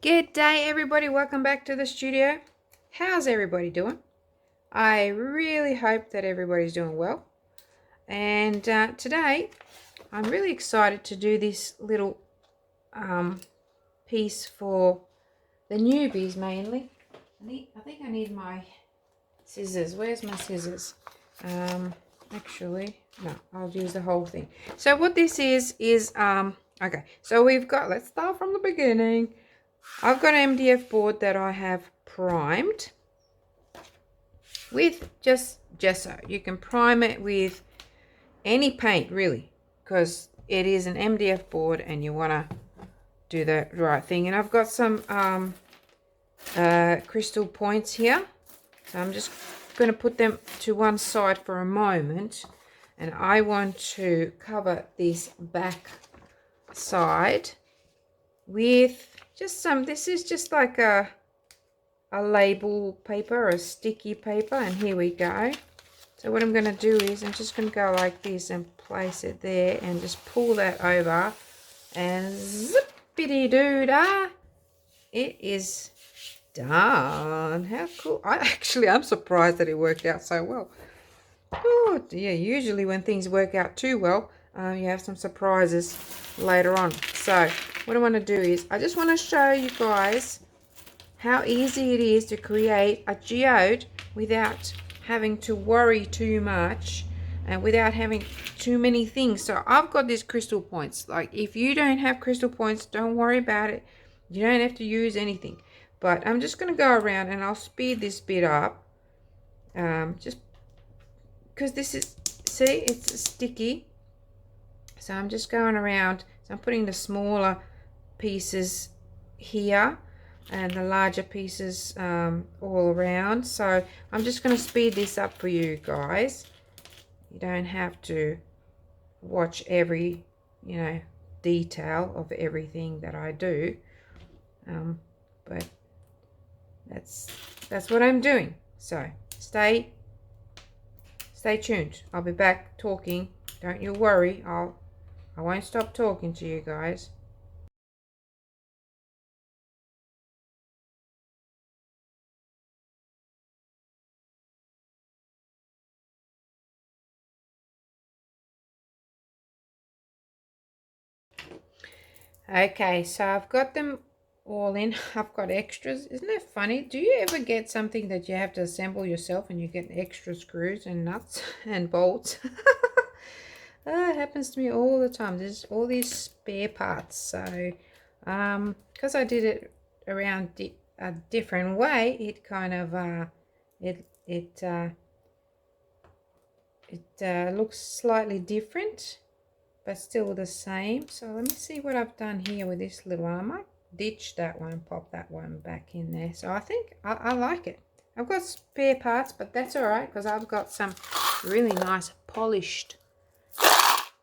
Good day, everybody. Welcome back to the studio. How's everybody doing? I really hope that everybody's doing well. And today, I'm really excited to do this little piece for the newbies mainly. I think I need my scissors. Where's my scissors? Actually, no, I'll use the whole thing. So what this is okay. So we've got, let's start from the beginning. I've got an MDF board that I have primed with just gesso. You can prime it with any paint really, because it is an MDF board and you want to do the right thing. And I've got some crystal points here, so I'm just going to put them to one side for a moment, and I want to cover this back side with just some, this is just like a label paper or a sticky paper, and here we go. So what I'm going to do is I'm just going to go like this and place it there and just pull that over, and zippity-doo-dah, it is done. How cool. I'm surprised that it worked out so well. Oh yeah, usually when things work out too well, you have some surprises later on. So what I want to do is I just want to show you guys how easy it is to create a geode without having to worry too much and without having too many things. So I've got these crystal points. Like, if you don't have crystal points, don't worry about it. You don't have to use anything. But I'm just going to go around and I'll speed this bit up. Just because this is, see, it's sticky. So I'm just going around. So I'm putting the smaller pieces here and the larger pieces all around. So I'm just going to speed this up for you guys. You don't have to watch every, detail of everything that I do, but that's what I'm doing. So stay tuned. I'll be back talking. Don't you worry. I won't stop talking to you guys. Okay, so I've got them all in. I've got extras. Isn't that funny? Do you ever get something that you have to assemble yourself and you get extra screws and nuts and bolts? It happens to me all the time. There's all these spare parts. So because I did it around a different way, it kind of it looks slightly different, but still the same. So let me see what I've done here with this little one. I might ditch that one, pop that one back in there. So I think I like it. I've got spare parts, but that's all right, because I've got some really nice polished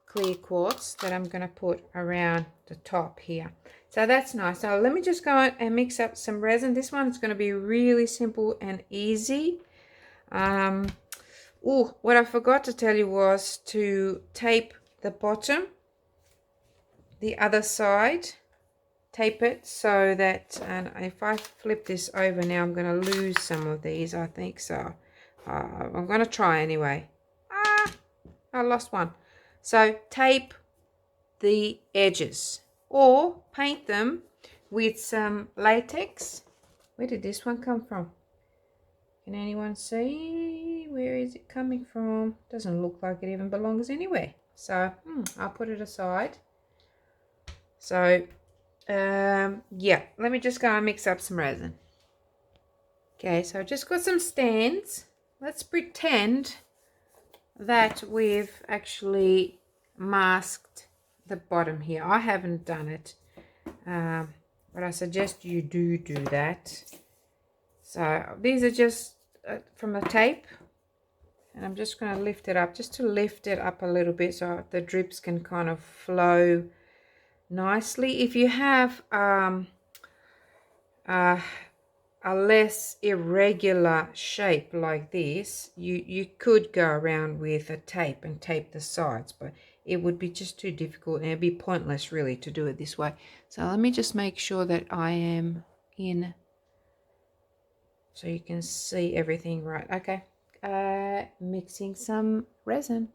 clear quartz that I'm going to put around the top here. So that's nice. So let me just go and mix up some resin. This one's going to be really simple and easy. What I forgot to tell you was to tape the bottom, the other side, tape it so that, and if I flip this over now, I'm going to lose some of these, I think. So I'm going to try anyway. I lost one. So tape the edges or paint them with some latex. Where did this one come from? Can anyone see? Where is it coming from? Doesn't look like it even belongs anywhere. So I'll put it aside. So yeah, let me just go and mix up some resin. Okay, so I just got some stands. Let's pretend that we've actually masked the bottom here. I haven't done it, but I suggest you do that. So these are just from the tape, and I'm just going to lift it up, just to lift it up a little bit so the drips can kind of flow nicely. If you have a less irregular shape like this, you could go around with a tape and tape the sides, but it would be just too difficult and it'd be pointless really to do it this way. So let me just make sure that I am in so you can see everything right. Okay, mixing some resin.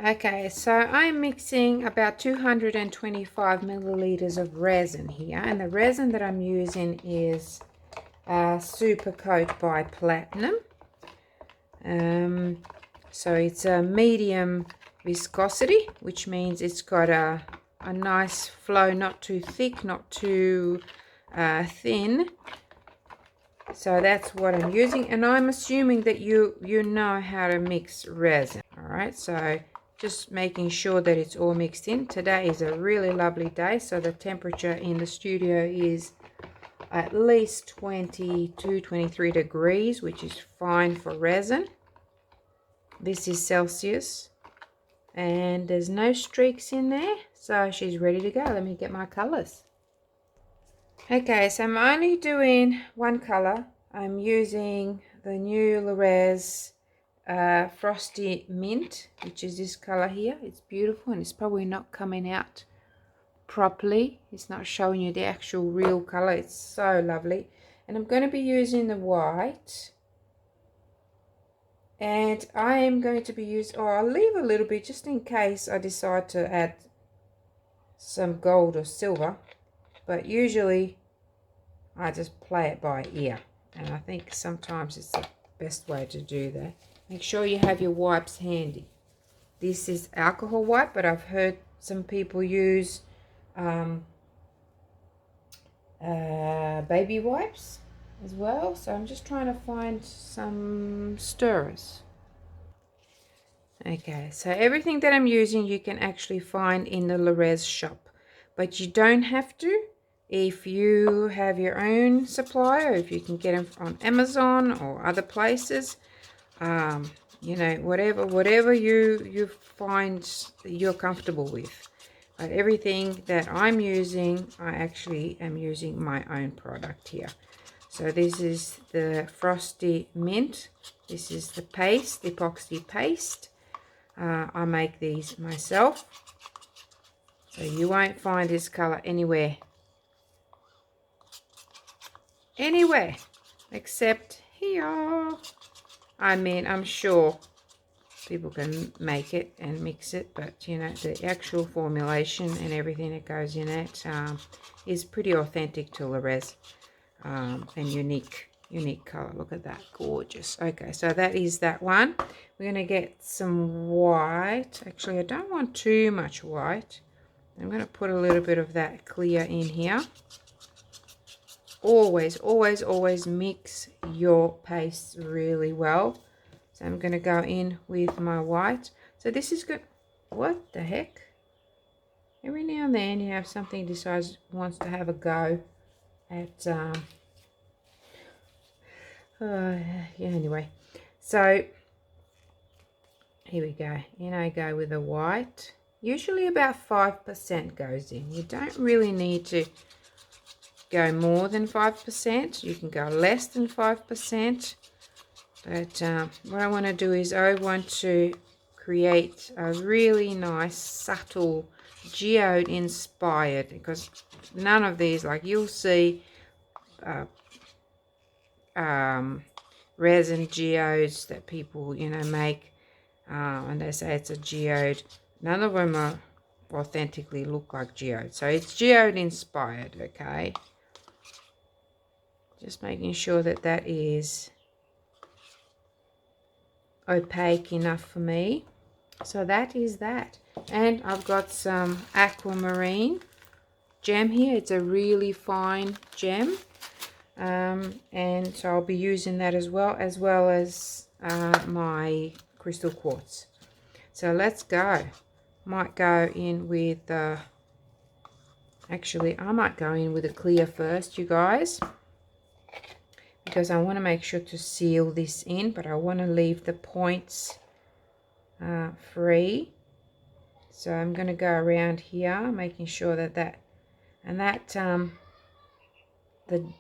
Okay, so I'm mixing about 225 milliliters of resin here, and the resin that I'm using is Super Coat by Platinum. So it's a medium viscosity, which means it's got a nice flow, not too thick, not too thin. So that's what I'm using, and I'm assuming that you know how to mix resin. All right, so just making sure that it's all mixed in. Today is a really lovely day, so the temperature in the studio is at least 22, 23 degrees, which is fine for resin. This is Celsius, and there's no streaks in there, so she's ready to go. Let me get my colors. Okay, so I'm only doing one color. I'm using the new Le'Rez Frosty Mint, which is this color here. It's beautiful, and it's probably not coming out properly. It's not showing you the actual real color. It's so lovely. And I'm going to be using the white, and I am going to be using, or I'll leave a little bit just in case I decide to add some gold or silver, but usually I just play it by ear, and I think sometimes it's the best way to do that. Make sure you have your wipes handy. This is alcohol wipe, but I've heard some people use baby wipes as well. So I'm just trying to find some stirrers. Okay, so everything that I'm using you can actually find in the Le'Rez shop, but you don't have to. If you have your own supplier, if you can get them on Amazon or other places, you know, whatever you find you're comfortable with. But everything that I'm using, I actually am using my own product here. So this is the Frosty Mint. This is the paste, the epoxy paste. I make these myself. So you won't find this color anywhere except here. I mean, I'm sure people can make it and mix it, but you know, the actual formulation and everything that goes in it is pretty authentic to Le'Rez, and unique color. Look at that, gorgeous. Okay, so that is that one. We're going to get some white. Actually, I don't want too much white. I'm going to put a little bit of that clear in here. Always mix your pastes really well. So I'm going to go in with my white. So this is good. What the heck? Every now and then you have something decides wants to have a go at yeah, anyway. So here we go. You know, go with the white. Usually about 5% goes in. You don't really need to go more than 5%. You can go less than 5%. But what I want to do is I want to create a really nice, subtle geode inspired, because none of these, like you'll see resin geodes that people, you know, make, and they say it's a geode. None of them are authentically look like geode. So it's geode inspired, okay? Just making sure that that is opaque enough for me. So that is that. And I've got some aquamarine gem here. It's a really fine gem. And so I'll be using that as well as my crystal quartz. So let's go. Might go in with actually I might go in with a clear first, you guys, because I want to make sure to seal this in, but I want to leave the points free. So I'm going to go around here making sure that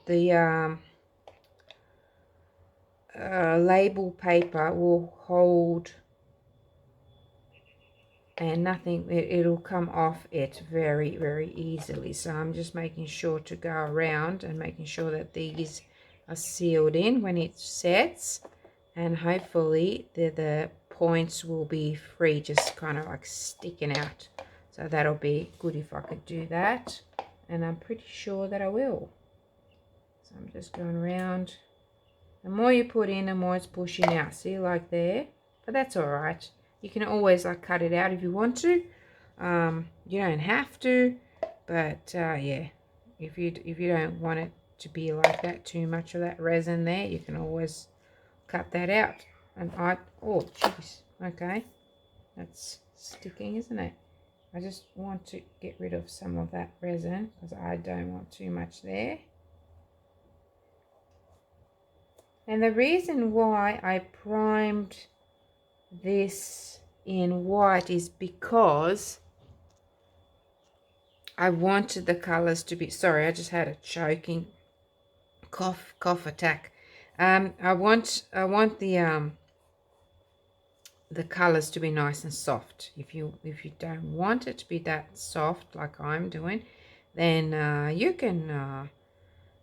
the label paper will hold and nothing, it'll come off it very, very easily. So I'm just making sure to go around and making sure that these are sealed in when it sets, and hopefully the points will be free, just kind of like sticking out. So that'll be good if I could do that, and I'm pretty sure that I will. So I'm just going around. The more you put in, the more it's pushing out. See, like there? But that's all right. You can always like cut it out if you want to. You don't have to, but yeah, if you don't want it to be like that, too much of that resin there, you can always cut that out. And oh jeez, okay, that's sticking, isn't it? I just want to get rid of some of that resin because I don't want too much there. And the reason why I primed this in white is because I wanted the colors to be, sorry, I just had a choking cough attack. I want the colors to be nice and soft. If you don't want it to be that soft like I'm doing, then you can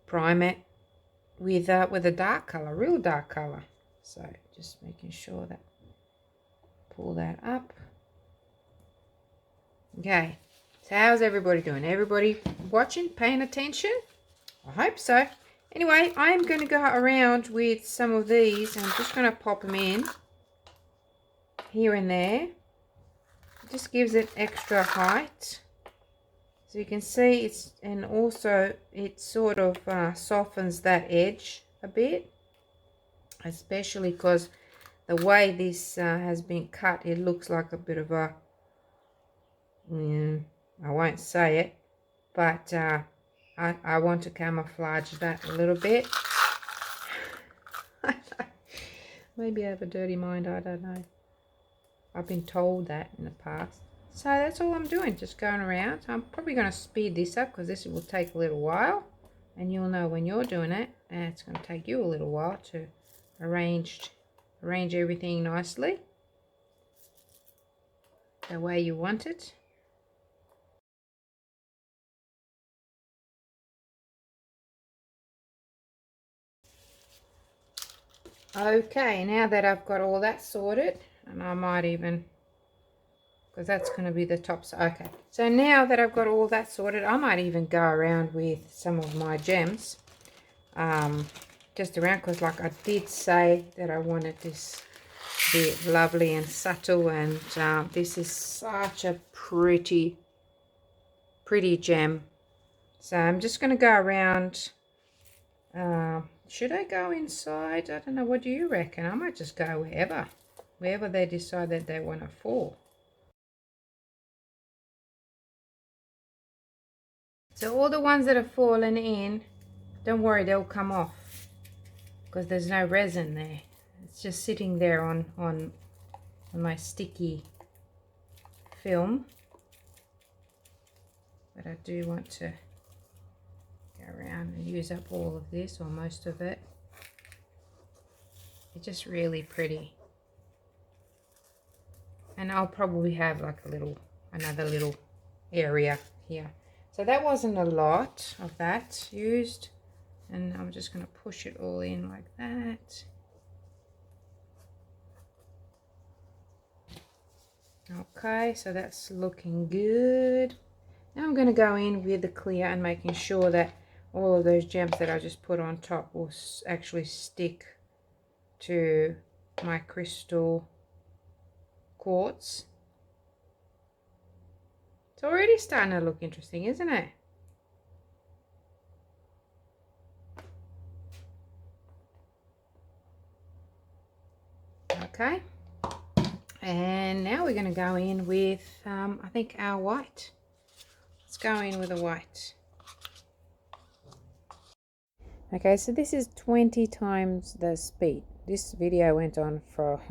prime it with a dark color, real dark color. So just making sure that, pull that up. Okay, so how's everybody doing? Everybody watching, paying attention? I hope so. Anyway, I'm going to go around with some of these, and I'm just going to pop them in here and there. It just gives it extra height. So you can see it's, and also it sort of softens that edge a bit, especially because the way this has been cut, it looks like a bit of a, I won't say it, but I want to camouflage that a little bit. Maybe I have a dirty mind, I don't know. I've been told that in the past. So that's all I'm doing, just going around. I'm probably going to speed this up because this will take a little while, and you'll know when you're doing it, and it's going to take you a little while to arrange everything nicely the way you want it. Okay, now that I've got all that sorted, and I might even, because that's going to be the top. Okay, so now that I've got all that sorted, I might even go around with some of my gems, just around, because like I did say that I wanted this to be lovely and subtle, and this is such a pretty gem. So I'm just going to go around. Should I go inside? I don't know. What do you reckon? I might just go wherever they decide that they want to fall. So all the ones that have fallen in, don't worry, they'll come off because there's no resin there. It's just sitting there on my sticky film. But I do want to around and use up all of this, or most of it. It's just really pretty, and I'll probably have like another little area here. So that wasn't a lot of that used, and I'm just going to push it all in like that. Okay, so that's looking good. Now I'm going to go in with the clear and making sure that all of those gems that I just put on top will actually stick to my crystal quartz. It's already starting to look interesting, isn't it? Okay, and now we're going to go in with I think our white. Let's go in with a white. Okay, so this is 20 times the speed. This video went on for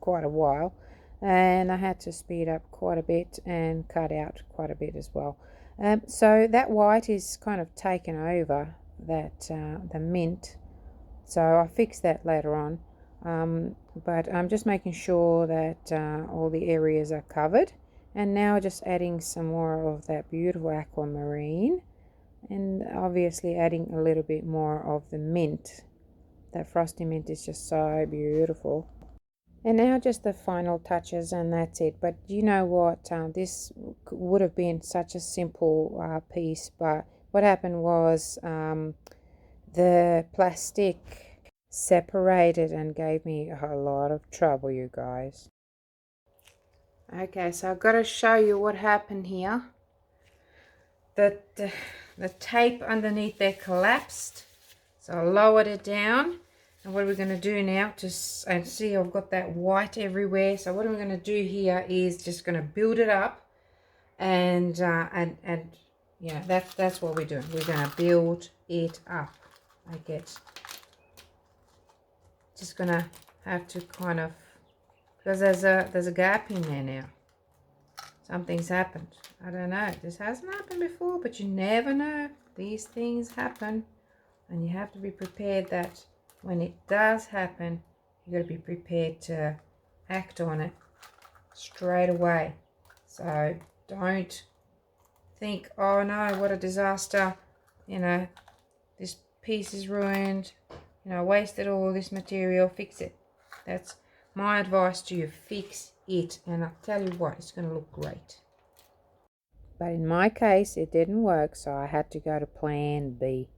quite a while, and I had to speed up quite a bit and cut out quite a bit as well. So that white is kind of taken over that the mint, so I'll fix that later on. But I'm just making sure that all the areas are covered, And now just adding some more of that beautiful aquamarine, and obviously adding a little bit more of the mint. That frosty mint is just so beautiful. And now just the final touches, and that's it. But you know what, this would have been such a simple piece, but what happened was the plastic separated and gave me a lot of trouble, you guys. Okay, so I've got to show you what happened here. The tape underneath there collapsed, so I lowered it down. And what we're going to do now, and see I've got that white everywhere. So what I'm going to do here is just going to build it up, and yeah, that's what we're doing. We're going to build it up. I get just going to have to kind of, because there's a gap in there now. Something's happened. I don't know. This hasn't happened before, but you never know. These things happen, and you have to be prepared that when it does happen, you got to be prepared to act on it straight away. So don't think, oh no, what a disaster, you know, this piece is ruined, you know, I wasted all this material. Fix it. That's my advice to you. Fix it, and I'll tell you what, it's going to look great. But in my case, it didn't work, so I had to go to plan B.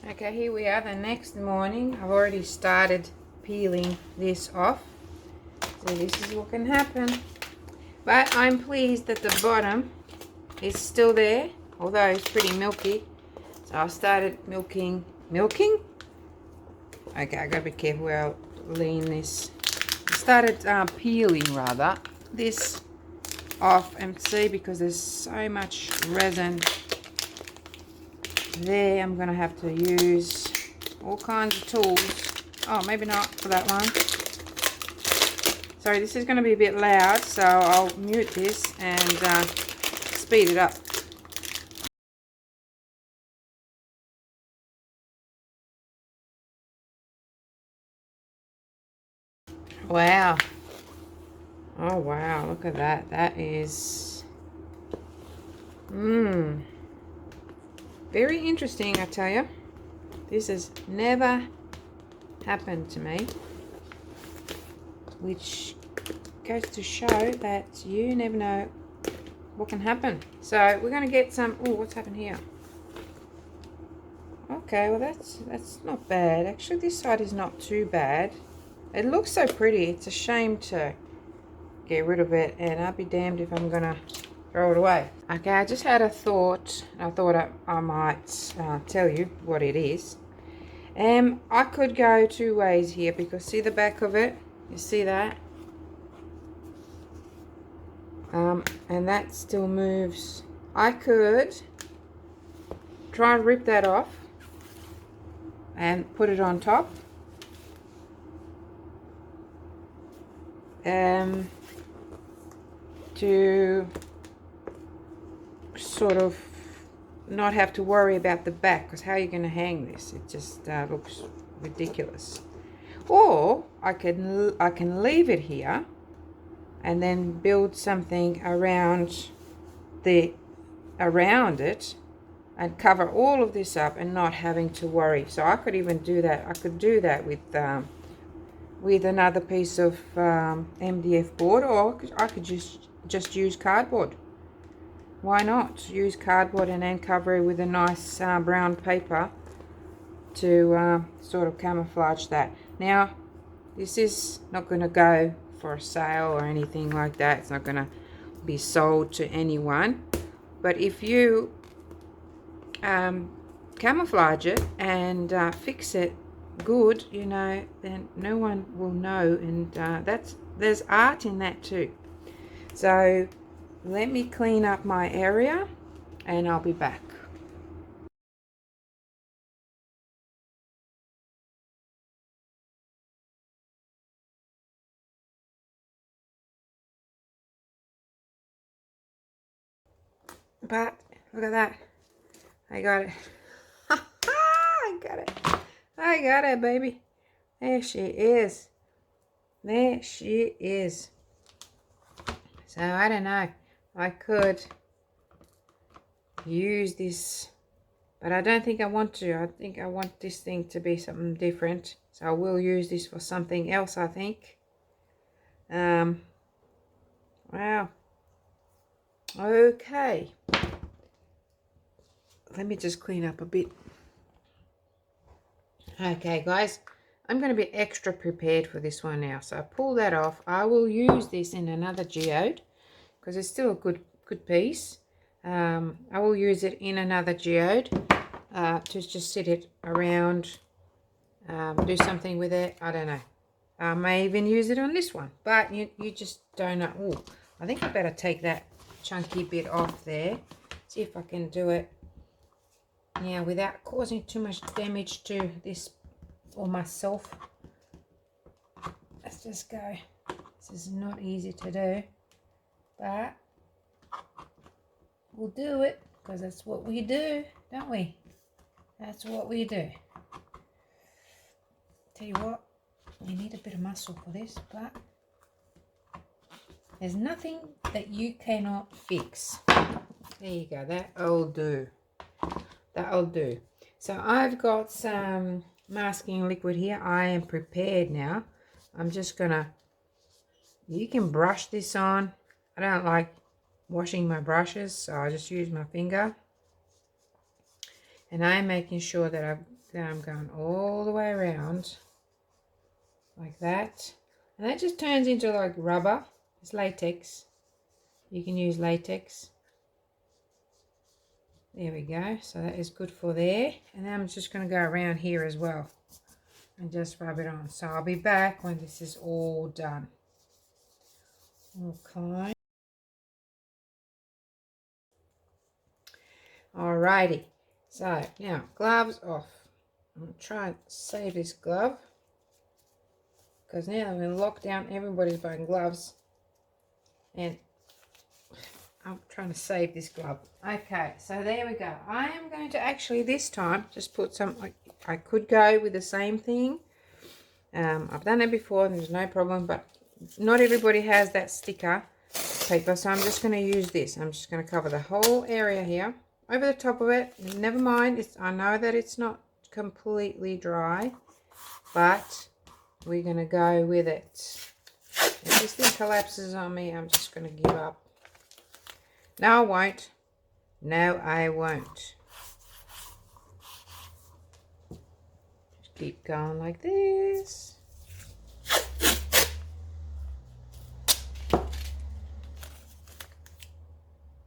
Okay, here we are the next morning. I've already started peeling this off. So this is what can happen. But I'm pleased that the bottom is still there, although it's pretty milky. So I started milking? Okay, I gotta be careful where I lean this. I started peeling rather this off, and see, because there's so much resin there, I'm gonna have to use all kinds of tools. Oh, maybe not for that one. Sorry, this is going to be a bit loud, so I'll mute this and speed it up. Wow. Oh wow, look at that. That is very interesting, I tell you. This has never happened to me, which goes to show that you never know what can happen. So we're going to get some. Oh, what's happened here? Okay, well that's not bad. Actually, this side is not too bad. It looks so pretty. It's a shame to get rid of it, and I'll be damned if I'm gonna throw it away. Okay, I just had a thought. I thought I might tell you what it is. I could go two ways here, because see the back of it? You see that? And that still moves. I could try and rip that off and put it on top. To sort of not have to worry about the back, because how are you going to hang this? It just looks ridiculous. Or I can leave it here and then build something around it and cover all of this up and not having to worry. So I could even do that. I could do that with another piece of MDF board, or I could just use cardboard. Why not use cardboard and then cover it with a nice brown paper to sort of camouflage that. Now, this is not going to go for a sale or anything like that. It's not going to be sold to anyone. But if you camouflage it and fix it good, you know, then no one will know, and there's art in that too. So let me clean up my area and I'll be back. But look at that, I got it. I got it, baby. There she is. So I don't know, I could use this, but I don't think I want to. I think I want this thing to be something different, so I will use this for something else, I think. Wow. Okay, let me just clean up a bit. Okay guys, I'm going to be extra prepared for this one now, so I pull that off. I will use this in another geode because it's still a good piece. I will use it in another geode to just sit it around, do something with it. I don't know, I may even use it on this one, but you just don't know. Ooh, I think I better take that chunky bit off there, see if I can do it now without causing too much damage to this or myself. Let's just go. This is not easy to do, but we'll do it because that's what we do, don't we? That's what we do. Tell you what, you need a bit of muscle for this, but there's nothing that you cannot fix. There you go, that'll do. That'll do. So I've got some masking liquid here. I am prepared now. I'm just gonna, you can brush this on. I don't like washing my brushes, so I just use my finger. And I'm making sure that I'm going all the way around like that. And that just turns into like rubber. It's latex. You can use latex. There we go. So that is good for there. And then I'm just going to go around here as well and just rub it on. So I'll be back when this is all done. Okay. Alrighty. So now gloves off. I'm going to try and save this glove because now I'm in lockdown. Everybody's buying gloves. And I'm trying to save this glove. Okay, so there we go. I am going to actually this time just put some, I could go with the same thing. I've done it before and there's no problem, but not everybody has that sticker paper, so I'm just going to use this. I'm just going to cover the whole area here over the top of it. Never mind, I know that it's not completely dry, but we're going to go with it. If this thing collapses on me, I'm just going to give up. No, I won't. No, I won't. Just keep going like this.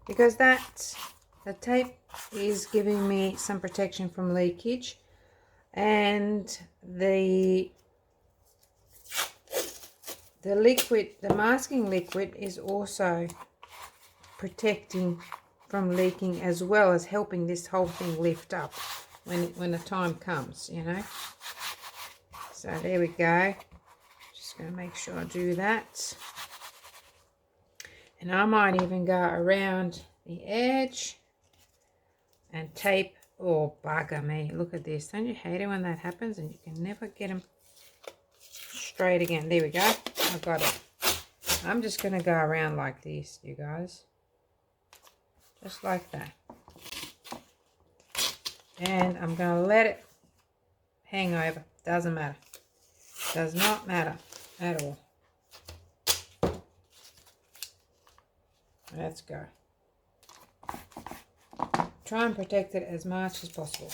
Because the tape is giving me some protection from leakage, and the liquid, the masking liquid, is also protecting from leaking as well as helping this whole thing lift up when the time comes, you know. So there we go. Just going to make sure I do that. And I might even go around the edge and tape. Oh, bugger me. Look at this. Don't you hate it when that happens and you can never get them straight again? There we go. I got it. I'm just going to go around like this, you guys. Just like that. And I'm going to let it hang over. Doesn't matter. Does not matter at all. Let's go. Try and protect it as much as possible.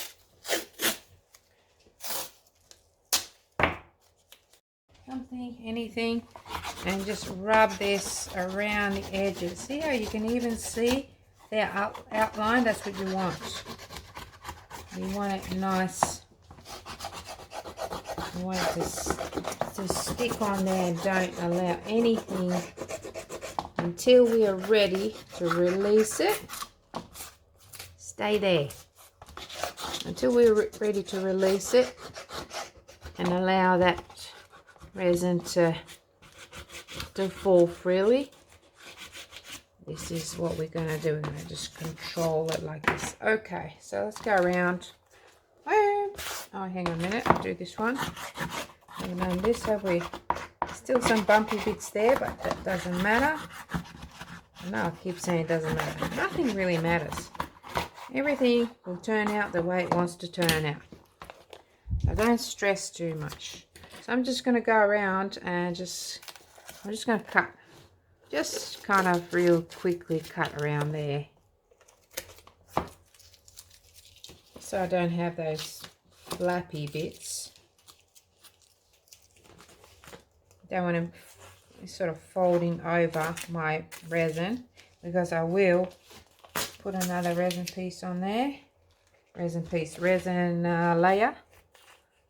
Something, anything, and just rub this around the edges. See how you can even see they're outlined? That's what you want. You want it nice. You want it to stick on there. Don't allow anything until we are ready to release it. Stay there until we're ready to release it and allow that resin to fall freely. This is what we're going to do. We're going to just control it like this. Okay, so let's go around. Oh, hang on a minute. I'll do this one. And then this over here. Still some bumpy bits there, but that doesn't matter. I know I keep saying it doesn't matter. Nothing really matters. Everything will turn out the way it wants to turn out. So don't stress too much. So I'm just going to go around and I'm just going to cut. Just kind of real quickly cut around there. So I don't have those flappy bits. Don't want them sort of folding over my resin, because I will put another resin piece on there. Resin layer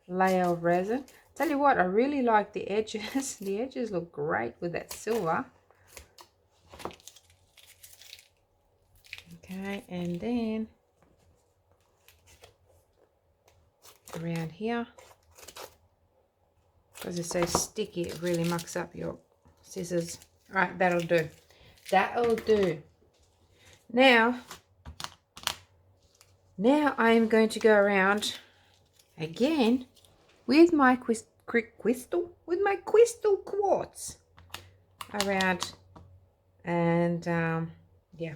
of resin. Tell you what, I really like the edges. The edges look great with that silver. Okay, and then around here, because it's so sticky, it really mucks up your scissors. Right, that'll do. That'll do. Now I am going to go around again with my crystal quartz around, and yeah,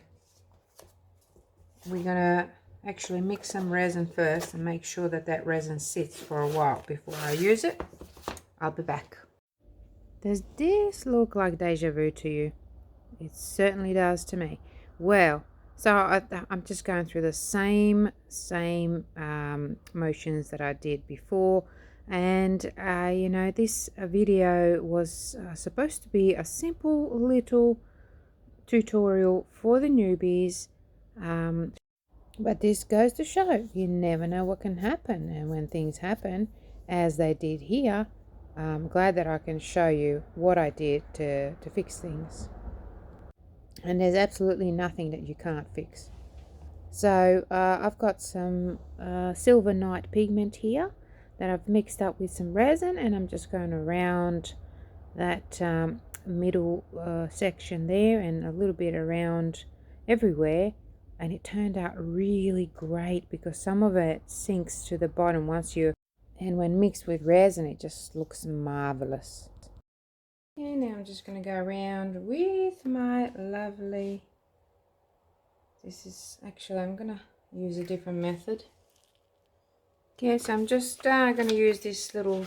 we're gonna actually mix some resin first and make sure that that resin sits for a while before I use it. I'll be back. Does this look like deja vu to you? It certainly does to me. Well, so I'm just going through the same motions that I did before, and you know, this video was supposed to be a simple little tutorial for the newbies, but this goes to show you never know what can happen, and when things happen as they did here, I'm glad that I can show you what I did to fix things. And there's absolutely nothing that you can't fix. So I've got some silver night pigment here that I've mixed up with some resin, and I'm just going around that middle section there and a little bit around everywhere, and it turned out really great because some of it sinks to the bottom and when mixed with resin it just looks marvelous. And now I'm just going to go around with my lovely, this is actually, I'm going to use a different method. Okay, so I'm just going to use this little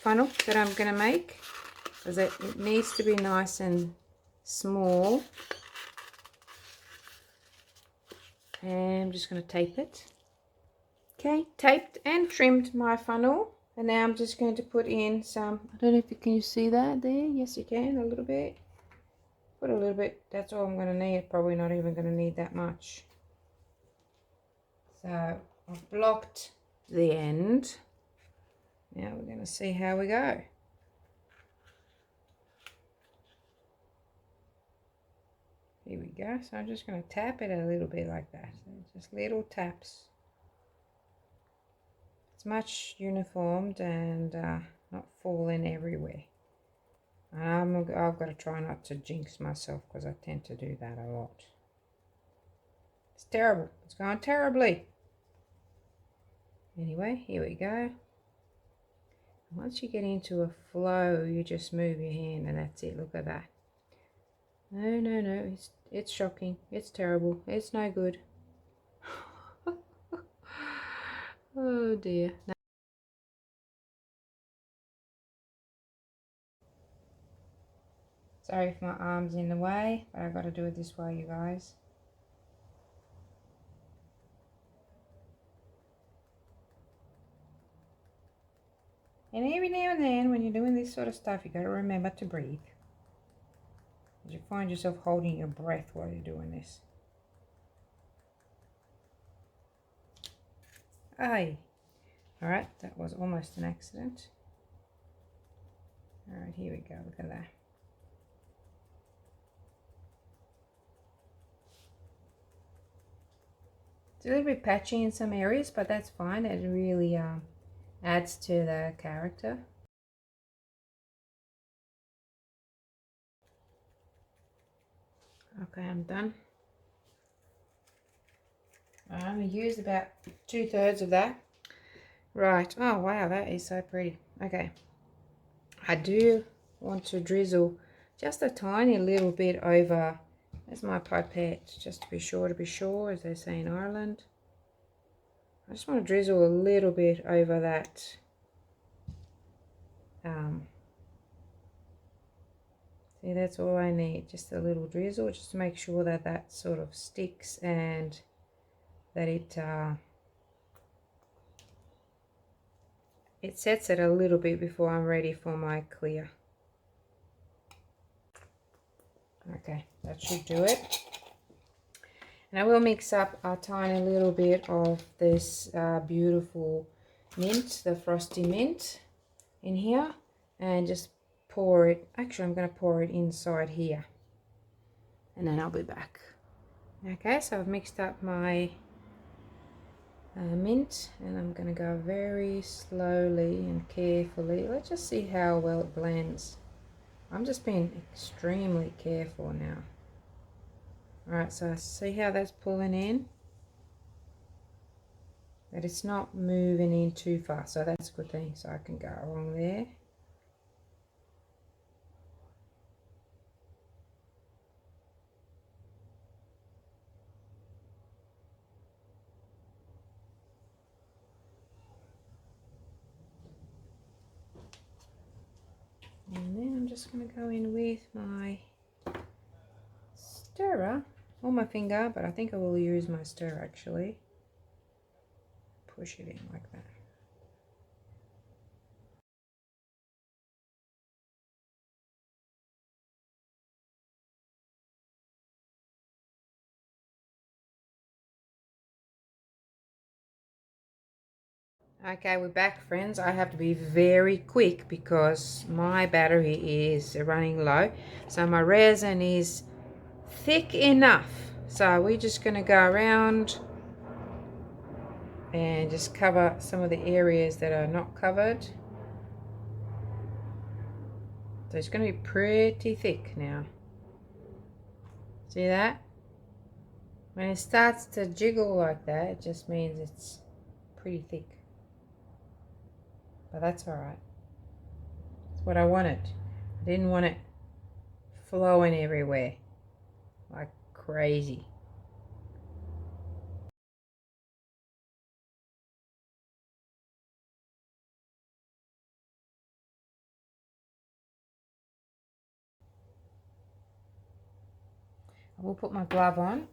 funnel that I'm going to make, because it needs to be nice and small. And I'm just going to tape it. Okay, taped and trimmed my funnel. And now I'm just going to put in some, I don't know if you see that there? Yes, you can, a little bit. Put a little bit, that's all I'm going to need. Probably not even going to need that much. So I've blocked the end. Now we're going to see how we go. Here we go. So I'm just going to tap it a little bit like that. So just little taps. It's much uniformed and not falling everywhere. I've got to try not to jinx myself, because I tend to do that a lot. It's terrible. It's going terribly. Anyway, here we go. Once you get into a flow, you just move your hand and that's it. Look at that. No. It's shocking. It's terrible. It's no good. Oh dear. No. Sorry if my arm's in the way, but I've got to do it this way, you guys. And every now and then, when you're doing this sort of stuff, you got to remember to breathe. You find yourself holding your breath while you're doing this. Aye. Alright, that was almost an accident. Alright, here we go. Look at that. It's a little bit patchy in some areas, but that's fine. It really adds to the character. Okay, I'm done. I only used about 2/3 of that. Right. Oh wow, that is so pretty. Okay. I do want to drizzle just a tiny little bit over There's my pipette, just to be sure, as they say in Ireland. I just want to drizzle a little bit over that. See, that's all I need, just a little drizzle, just to make sure that that sort of sticks and that it sets it a little bit before I'm ready for my clear. Okay, that should do it. And I will mix up a tiny little bit of this beautiful mint, the Frosty Mint, in here, and just pour it. Actually, I'm going to pour it inside here, and then I'll be back. Okay, so I've mixed up my mint, and I'm going to go very slowly and carefully. Let's just see how well it blends. I'm just being extremely careful now. Alright, so see how that's pulling in? That it's not moving in too far, so that's a good thing. So I can go along there. And then I'm just going to go in with my stirrer, or my finger, but I think I will use my stirrer actually. Push it in like that. Okay, we're back, friends. I have to be very quick because my battery is running low. So my resin is thick enough. So we're just going to go around and just cover some of the areas that are not covered. So it's going to be pretty thick now. See that? When it starts to jiggle like that, it just means it's pretty thick. But that's alright. That's what I wanted. I didn't want it flowing everywhere like crazy. I will put my glove on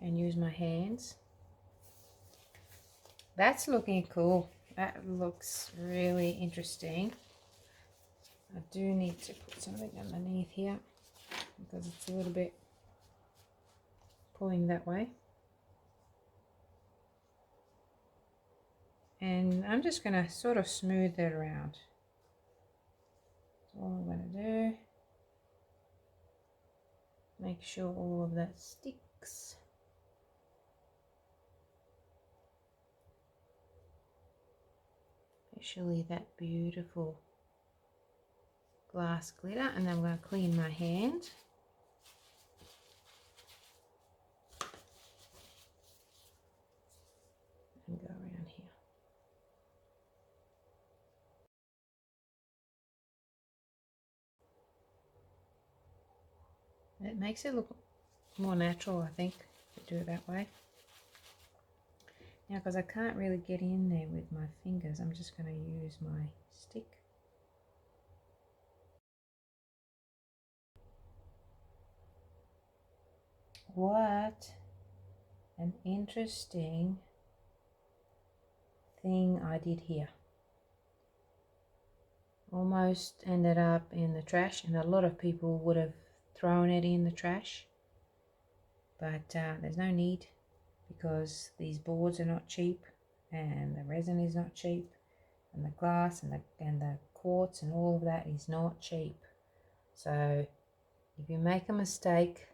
and use my hands. That's looking cool. That looks really interesting. I do need to put something underneath here because it's a little bit pulling that way. And I'm just going to sort of smooth that around. That's all I'm going to do. Make sure all of that sticks. Especially that beautiful glass glitter. And then I'm going to clean my hand. And go around here. It makes it look more natural, I think, to do it that way. Now, because I can't really get in there with my fingers, I'm just going to use my stick. What an interesting thing I did here. Almost ended up in the trash, and a lot of people would have thrown it in the trash, but there's no need because these boards are not cheap and the resin is not cheap and the glass and the quartz and all of that is not cheap. So if you make a mistake,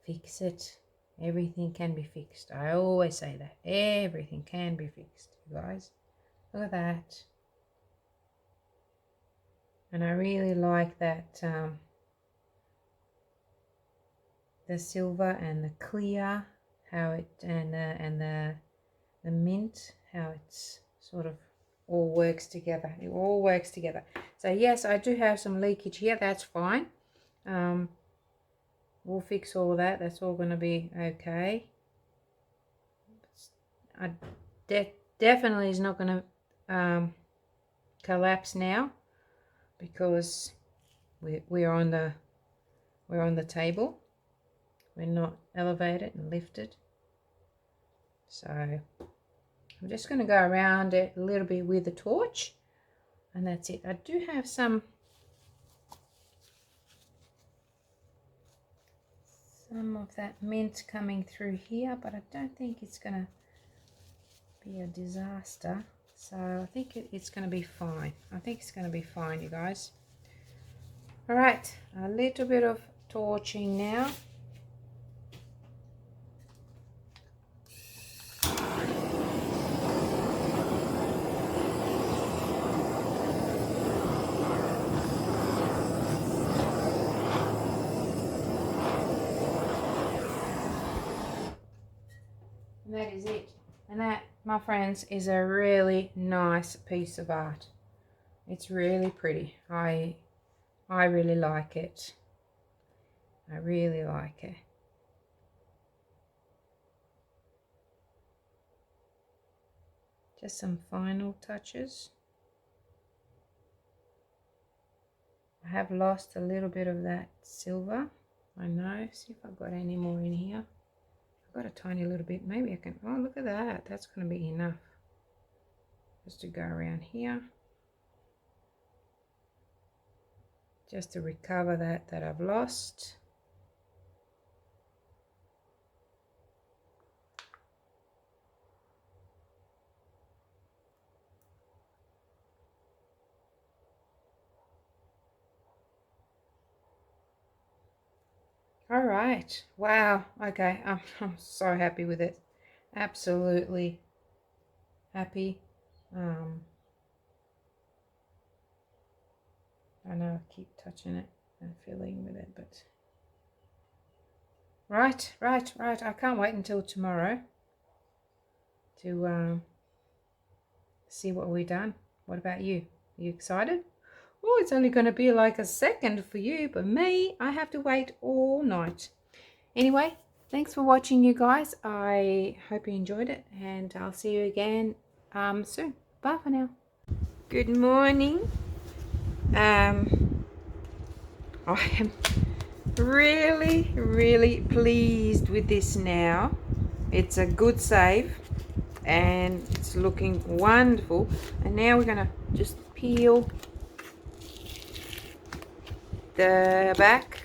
fix it. Everything can be fixed. I always say that. Everything can be fixed, you guys. Look at that. And I really like that the silver and the clear, how it and the mint, how it's sort of all works together. It all works together. So yes, I do have some leakage here. That's fine. We'll fix all that. That's all going to be okay. I definitely is not going to collapse now because we're on the table. We're not elevated and lifted. So I'm just going to go around it a little bit with the torch, and that's it. I do have some of that mint coming through here, but I don't think it's going to be a disaster. So I think it's going to be fine. I think it's going to be fine, you guys. All right, a little bit of torching now. And that is it. And that, my friends, is a really nice piece of art. It's really pretty. I really like it. I really like it. Just some final touches. I have lost a little bit of that silver. I know. See if I've got any more in here. I've got a tiny little bit. Maybe I can. Oh, look at that. That's going to be enough. Just to go around here. Just to recover that I've lost. All right. Wow. Okay. I'm so happy with it. Absolutely happy. I know I keep touching it and fiddling with it, but right. I can't wait until tomorrow to see what we've done. What about you? Are you excited? Oh, it's only going to be like a second for you, but me, I have to wait all night. Anyway, thanks for watching, you guys. I hope you enjoyed it, and I'll see you again soon. Bye for now. Good morning. I am really pleased with this now. It's a good save and it's looking wonderful. And now we're going to just peel the back.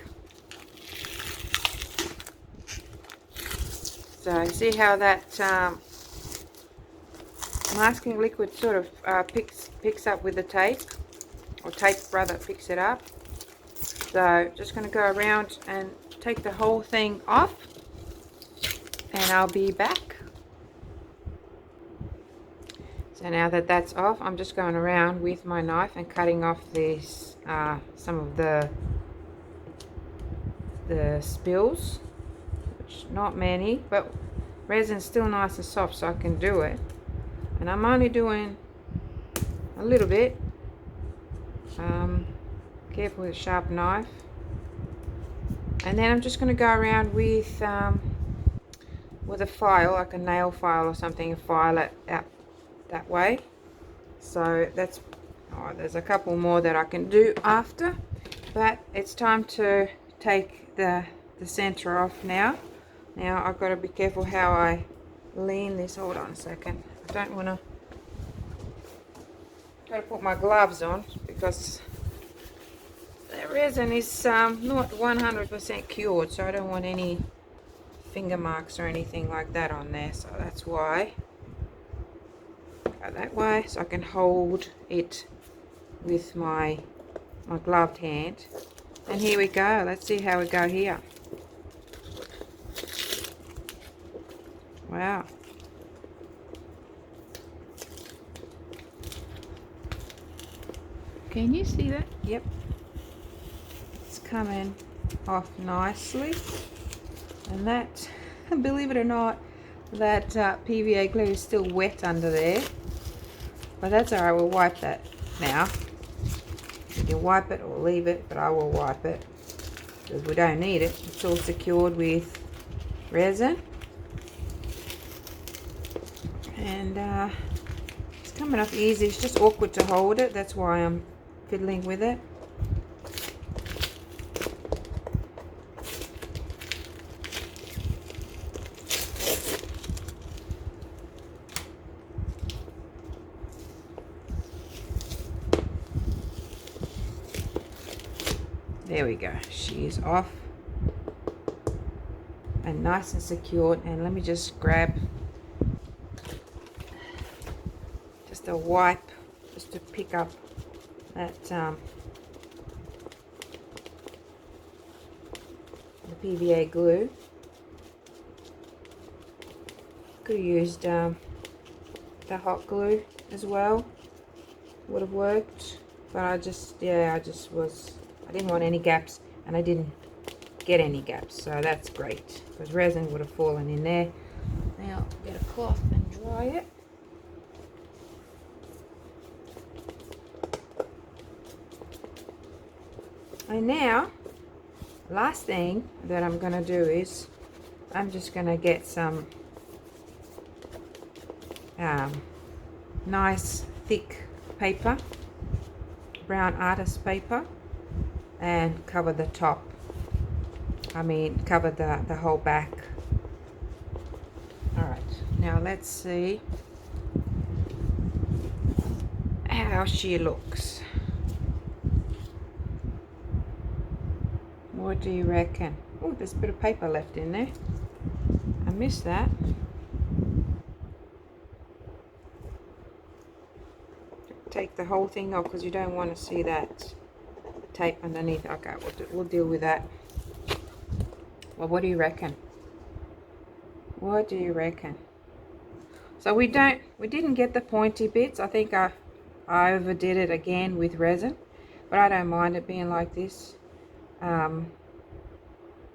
So see how that masking liquid sort of picks up with the tape, or tape rather picks it up. So just going to go around and take the whole thing off, and I'll be back. So now that that's off, I'm just going around with my knife and cutting off this some of the spills, which not many, but resin's still nice and soft, so I can do it. And I'm only doing a little bit. Careful with a sharp knife. And then I'm just going to go around with a file, like a nail file or something, and file it out that way. So that's, oh, there's a couple more that I can do after, but it's time to take the center off now. Now I've got to be careful how I lean this. Hold on a second. I don't want to. Got to put my gloves on because the resin is not 100% cured, so I don't want any finger marks or anything like that on there. So that's why. Go that way, so I can hold it with my gloved hand. And here we go. Let's see how we go here. Wow. Can you see that? Yep. It's coming off nicely. And that, believe it or not, that PVA glue is still wet under there. But that's alright, we'll wipe that now. You can wipe it or leave it, but I will wipe it because we don't need it. It's all secured with resin. And it's coming off easy. It's just awkward to hold it. That's why I'm fiddling with it. There we go. She is off and nice and secured. And let me just grab just a wipe just to pick up that the PVA glue. Could have used the hot glue as well. Would have worked, but I didn't want any gaps, and I didn't get any gaps, so that's great because resin would have fallen in there. Now get a cloth and dry it. And now, last thing that I'm going to do is I'm just going to get some nice thick paper, brown artist paper, and cover the top. Cover the whole back. Alright, now let's see how she looks. What do you reckon? Oh, there's a bit of paper left in there. I missed that. Take the whole thing off because you don't want to see that tape underneath. Okay, we'll deal with that. Well, what do you reckon? What do you reckon? So we didn't get the pointy bits. I think I overdid it again with resin, but I don't mind it being like this.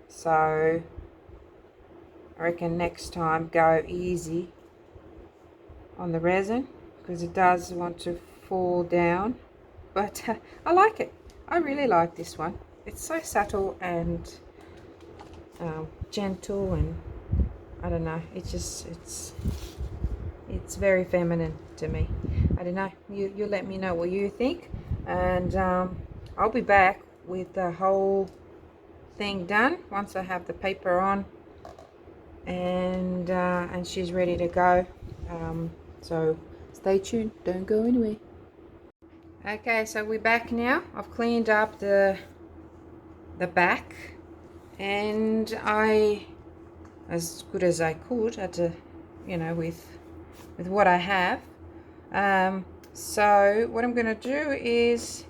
So I reckon next time go easy on the resin because it does want to fall down, but I like it. I really like this one. It's so subtle and gentle, and I don't know, it's very feminine to me. I don't know, you let me know what you think, and I'll be back with the whole thing done once I have the paper on and she's ready to go. So stay tuned, don't go anywhere. Okay, so we're back now. I've cleaned up the back, and I, as good as I could, had to, you know, with what I have. So what I'm going to do is,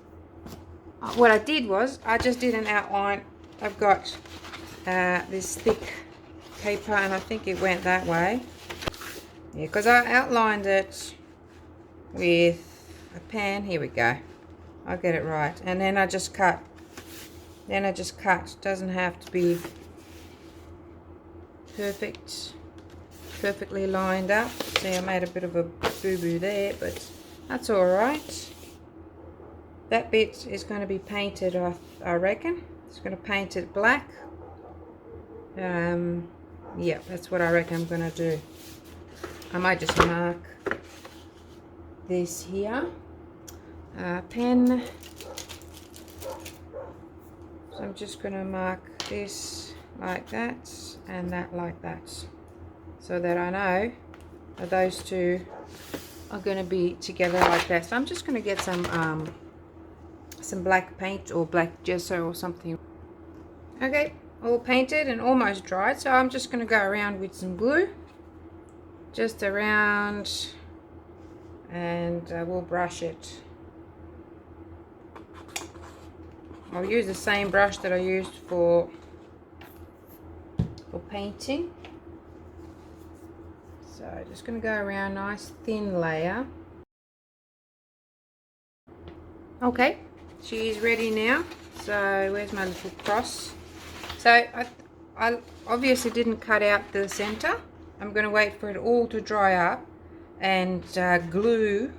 what I did was I just did an outline. I've got this thick paper, and I think it went that way. Yeah, because I outlined it with a pen. Here we go. I'll get it right. And then I just cut. It doesn't have to be perfectly lined up. See, I made a bit of a boo-boo there, but that's all right. That bit is going to be painted, I reckon. It's going to paint it black. Yeah, that's what I reckon I'm going to do. I might just mark this here. Pen. So I'm just going to mark this like that and that like that, so that I know that those two are going to be together like that. So I'm just going to get some black paint or black gesso or something. Okay, all painted and almost dried, so I'm just going to go around with some glue, just around, and we'll brush it. I'll use the same brush that I used for painting. So just going to go around, nice thin layer. Okay, she's ready now. So where's my little cross? So I obviously didn't cut out the center. I'm going to wait for it all to dry up and glue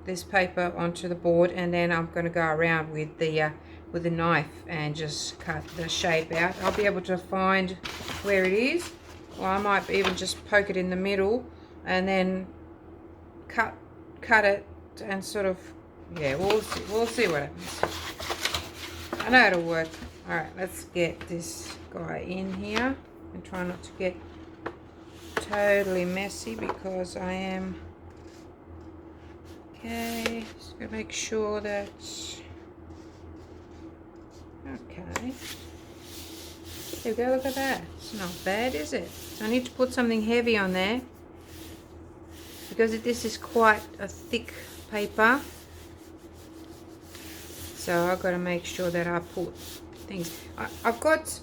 this paper onto the board, and then I'm going to go around with the knife and just cut the shape out. I'll be able to find where it is, or I might even just poke it in the middle and then cut it and sort of, yeah, we'll see what happens. I know it'll work. All right, let's get this guy in here and try not to get totally messy because I am. Okay, just gonna make sure that. Okay. There we go, look at that. It's not bad, is it? So I need to put something heavy on there because this is quite a thick paper. So I've got to make sure that I put things. I've got,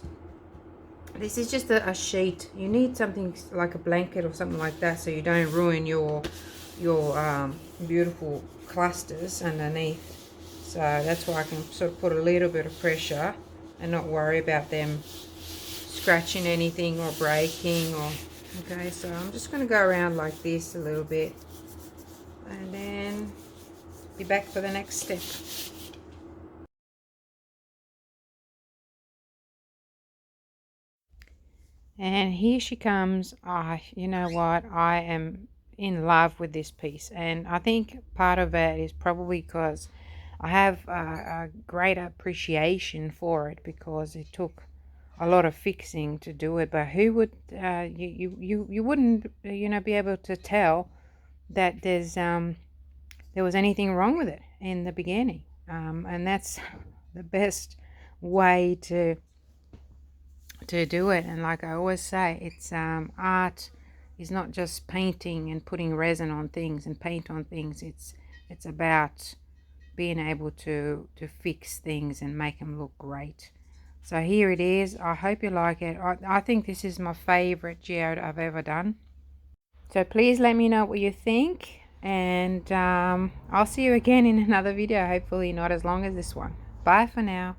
this is just a sheet. You need something like a blanket or something like that so you don't ruin your beautiful clusters underneath. So that's why I can sort of put a little bit of pressure and not worry about them scratching anything or breaking. Or okay, so I'm just going to go around like this a little bit and then be back for the next step. And here she comes. You know what? I am in love with this piece, and I think part of it is probably because I have a great appreciation for it, because it took a lot of fixing to do it. But who would you wouldn't be able to tell that there was anything wrong with it in the beginning, and that's the best way to do it. And like I always say, it's art is not just painting and putting resin on things and paint on things. It's about being able to fix things and make them look great. So here it is. I hope you like it. I think this is my favorite geode I've ever done. So please let me know what you think, and I'll see you again in another video, hopefully not as long as this one. Bye for now.